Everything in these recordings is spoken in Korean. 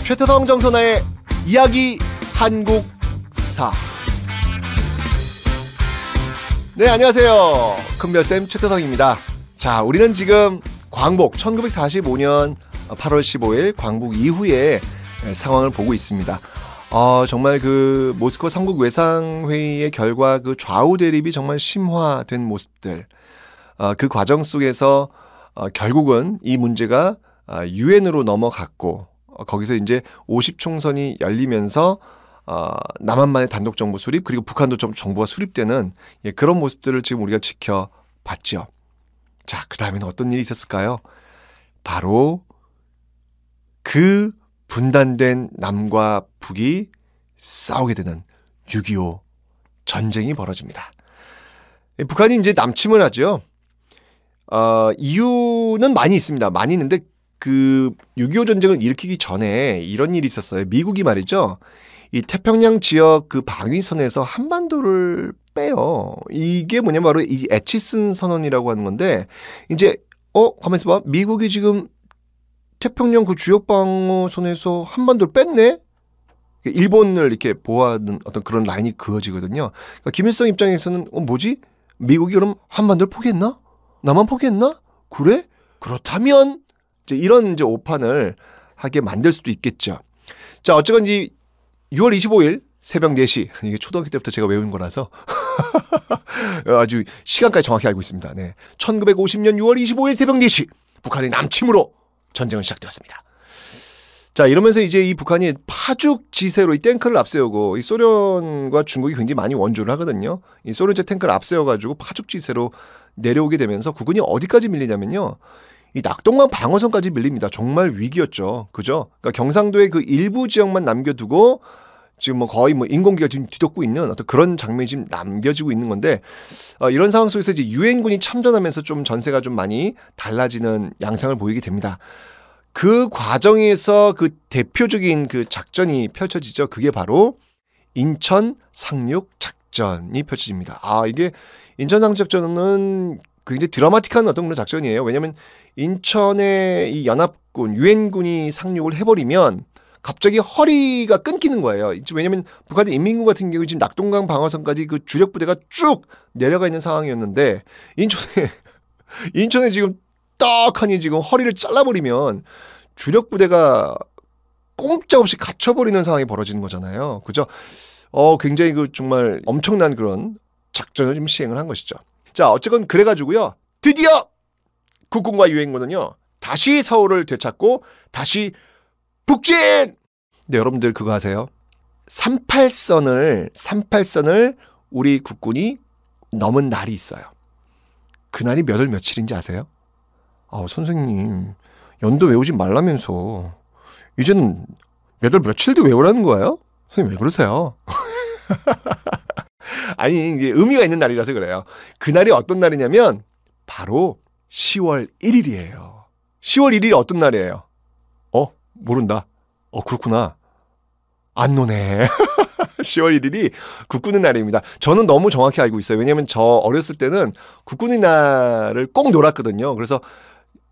최태성 정선아의 이야기 한국사. 네, 안녕하세요. 큰별쌤 최태성입니다. 자, 우리는 지금 광복 1945년 8월 15일 광복 이후의 상황을 보고 있습니다. 정말 그 모스크바 삼국 외상회의의 결과 그 좌우 대립이 정말 심화된 모습들, 그 과정 속에서 결국은 이 문제가 유엔으로 넘어갔고, 거기서 이제 50총선이 열리면서 남한만의 단독 정부 수립, 그리고 북한도 좀 정부가 수립되는 그런 모습들을 지금 우리가 지켜봤죠. 자, 그 다음에는 어떤 일이 있었을까요? 바로 그 분단된 남과 북이 싸우게 되는 6.25 전쟁이 벌어집니다. 북한이 이제 남침을 하죠. 이유는 많이 있습니다. 많이 있는데 그 6.25 전쟁을 일으키기 전에 이런 일이 있었어요. 미국이 말이죠, 이 태평양 지역 그 방위선에서 한반도를 빼요. 이게 뭐냐면 바로 이 애치슨 선언이라고 하는 건데, 이제 가만히 있어봐. 미국이 지금 태평양 그 주역 방어선에서 한반도를 뺐네? 일본을 이렇게 보호하는 어떤 그런 라인이 그어지거든요. 그러니까 김일성 입장에서는 뭐지? 미국이 그럼 한반도를 포기했나? 나만 포기했나? 그래? 그렇다면 이제 이런 이제 오판을 하게 만들 수도 있겠죠. 자, 어쨌건 이 6월 25일 새벽 4시, 이게 초등학교 때부터 제가 외운 거라서 아주 시간까지 정확히 알고 있습니다. 네. 1950년 6월 25일 새벽 4시 북한의 남침으로 전쟁은 시작되었습니다. 자, 이러면서 이제 이 북한이 파죽지세로 이 탱크를 앞세우고, 이 소련과 중국이 굉장히 많이 원조를 하거든요. 이 소련제 탱크를 앞세워가지고 파죽지세로 내려오게 되면서 국군이 어디까지 밀리냐면요, 이 낙동강 방어선까지 밀립니다. 정말 위기였죠. 그죠? 그러니까 경상도의 그 일부 지역만 남겨두고 지금 뭐 거의 뭐 인공기가 지금 뒤덮고 있는 어떤 그런 장면이 지금 남겨지고 있는 건데, 이런 상황 속에서 이제 유엔군이 참전하면서 좀 전세가 좀 많이 달라지는 양상을 보이게 됩니다. 그 과정에서 그 대표적인 그 작전이 펼쳐지죠. 그게 바로 인천 상륙 작전이 펼쳐집니다. 이게 인천 상륙 작전은 굉장히 드라마틱한 어떤 그런 작전이에요. 왜냐하면 인천의 이 연합군, 유엔군이 상륙을 해버리면 갑자기 허리가 끊기는 거예요. 왜냐하면 북한의 인민군 같은 경우 지금 낙동강 방어선까지 그 주력 부대가 쭉 내려가 있는 상황이었는데, 인천에 지금 딱하니 지금 허리를 잘라버리면 주력 부대가 꼼짝없이 갇혀버리는 상황이 벌어지는 거잖아요. 그죠? 굉장히 그 정말 엄청난 그런 작전을 지금 시행을 한 것이죠. 자, 어쨌건 그래가지고요, 드디어 국군과 유엔군은요 다시 서울을 되찾고 다시 북진! 네, 여러분들 그거 아세요? 38선을 우리 국군이 넘은 날이 있어요. 그날이 몇 월 며칠인지 아세요? 선생님, 연도 외우지 말라면서 이제는 몇 월 며칠도 외우라는 거예요? 선생님 왜 그러세요? 아니, 이게 의미가 있는 날이라서 그래요. 그날이 어떤 날이냐면 바로 10월 1일이에요. 10월 1일이 어떤 날이에요? 모른다. 그렇구나. 안 노네. 10월 1일이 국군의 날입니다. 저는 너무 정확히 알고 있어요. 왜냐하면 저 어렸을 때는 국군의 날을 꼭 놀았거든요. 그래서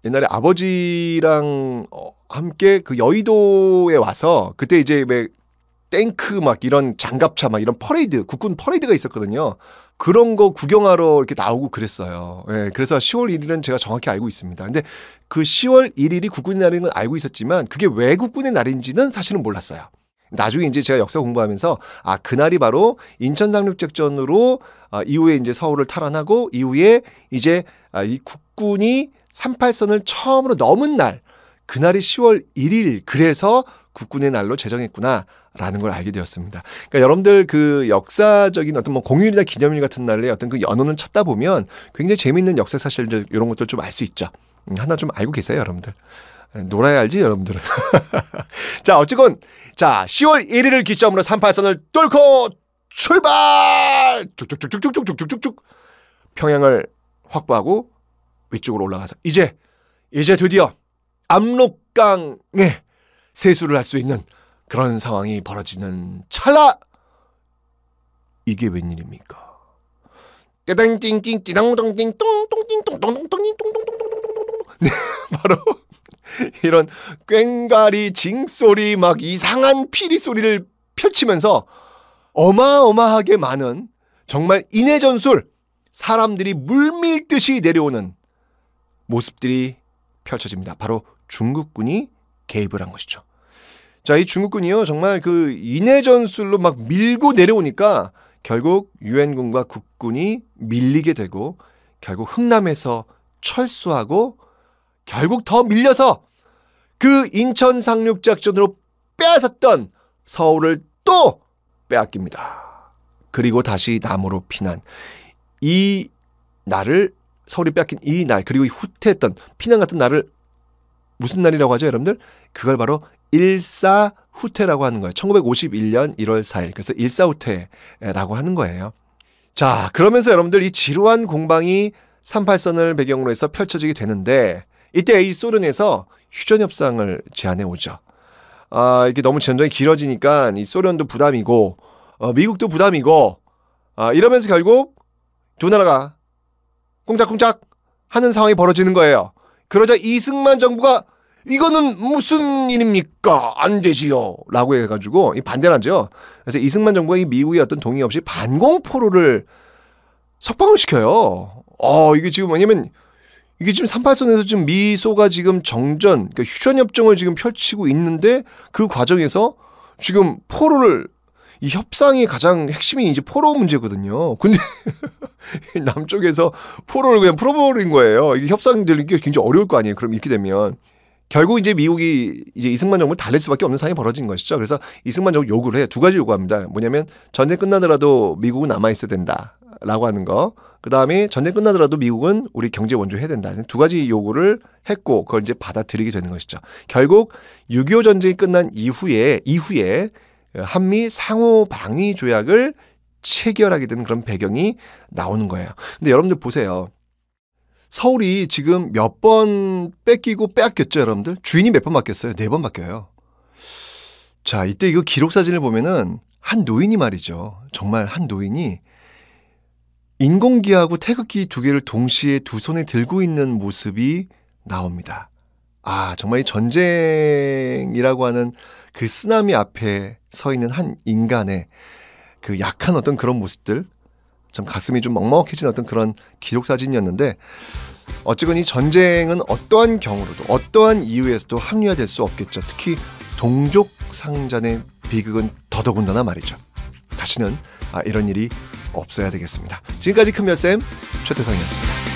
옛날에 아버지랑 함께 그 여의도에 와서, 그때 이제 탱크 막 이런 장갑차 막 이런 퍼레이드, 국군 퍼레이드가 있었거든요. 그런 거 구경하러 이렇게 나오고 그랬어요. 예, 그래서 10월 1일은 제가 정확히 알고 있습니다. 근데 그 10월 1일이 국군의 날인 건 알고 있었지만 그게 왜 국군의 날인지는 사실은 몰랐어요. 나중에 이제 제가 역사 공부하면서 그날이 바로 인천 상륙작전으로 이후에 이제 서울을 탈환하고 이후에 이제 이 국군이 38선을 처음으로 넘은 날, 그날이 10월 1일, 그래서 국군의 날로 제정했구나라는 걸 알게 되었습니다. 그러니까 여러분들 그 역사적인 어떤 뭐 공휴일이나 기념일 같은 날에 어떤 그 연호는 찾다 보면 굉장히 재미있는 역사 사실들, 이런 것들 좀 알 수 있죠. 하나 좀 알고 계세요, 여러분들? 놀아야 알지, 여러분들은. 자, 어쨌건 10월 1일을 기점으로 38선을 뚫고 출발! 쭉쭉쭉쭉쭉쭉쭉쭉 평양을 확보하고 위쪽으로 올라가서 이제 드디어 압록강에 세수를 할 수 있는 그런 상황이 벌어지는 찰나, 이게 웬일입니까? 띠당띵띵 띠당동띵 똥똥띵 똥똥똥띵 똥똥똥똥똥. 네, 바로 이런 꽹과리, 징소리, 막 이상한 피리 소리를 펼치면서 어마어마하게 많은 정말 인해전술, 사람들이 물밀듯이 내려오는 모습들이 펼쳐집니다. 바로 중국군이 개입을 한 것이죠. 자, 이 중국군이요, 정말 그 인해전술로 막 밀고 내려오니까 결국 유엔군과 국군이 밀리게 되고 결국 흥남에서 철수하고 결국 더 밀려서 그 인천 상륙작전으로 빼앗았던 서울을 또 빼앗깁니다. 그리고 다시 남으로 피난. 이 날을, 서울이 빼앗긴 이 날, 그리고 이 후퇴했던 피난 같은 날을 무슨 날이라고 하죠, 여러분들? 그걸 바로 일사후퇴라고 하는 거예요. 1951년 1월 4일. 그래서 일사후퇴라고 하는 거예요. 자, 그러면서 여러분들 이 지루한 공방이 38선을 배경으로 해서 펼쳐지게 되는데, 이때 이 소련에서 휴전협상을 제안해 오죠. 이게 너무 전쟁이 길어지니까 이 소련도 부담이고 미국도 부담이고 이러면서 결국 두 나라가 꽁짝꽁짝 하는 상황이 벌어지는 거예요. 그러자 이승만 정부가 이거는 무슨 일입니까? 안 되지요. 라고 해가지고 반대를 하죠. 그래서 이승만 정부가 이 미국의 어떤 동의 없이 반공포로를 석방을 시켜요. 이게 지금 뭐냐면 이게 지금 38선에서 지금 미소가 지금 정전, 그러니까 휴전협정을 지금 펼치고 있는데 그 과정에서 지금 포로를, 이 협상의 가장 핵심이 이제 포로 문제거든요. 근데 남쪽에서 포로를 그냥 풀어버린 거예요. 이게 협상들이 굉장히 어려울 거 아니에요. 그럼 이렇게 되면. 결국 이제 미국이 이제 이승만 정부를 달랠 수밖에 없는 상황이 벌어진 것이죠. 그래서 이승만 정부 요구를 해요. 두 가지 요구합니다. 뭐냐면 전쟁 끝나더라도 미국은 남아있어야 된다라고 하는 거. 그 다음에 전쟁 끝나더라도 미국은 우리 경제 원조해야 된다. 두 가지 요구를 했고 그걸 이제 받아들이게 되는 것이죠. 결국 6.25 전쟁이 끝난 이후에 한미 상호 방위 조약을 체결하게 되는 그런 배경이 나오는 거예요. 근데 여러분들 보세요. 서울이 지금 몇 번 뺏기고 빼앗겼죠, 여러분들? 주인이 몇 번 바뀌었어요? 4번 바뀌어요. 자, 이때 이거 기록 사진을 보면은 한 노인이 말이죠. 정말 한 노인이 인공기하고 태극기 두 개를 동시에 두 손에 들고 있는 모습이 나옵니다. 정말 이 전쟁이라고 하는 그 쓰나미 앞에 서 있는 한 인간의 그 약한 어떤 그런 모습들, 좀 가슴이 좀 먹먹해진 어떤 그런 기록 사진이었는데, 어쨌건 이 전쟁은 어떠한 경우로도 어떠한 이유에서도 합리화될 수 없겠죠. 특히 동족 상잔의 비극은 더더군다나 말이죠. 다시는 이런 일이 없어야 되겠습니다. 지금까지 큰별쌤 최태성이었습니다.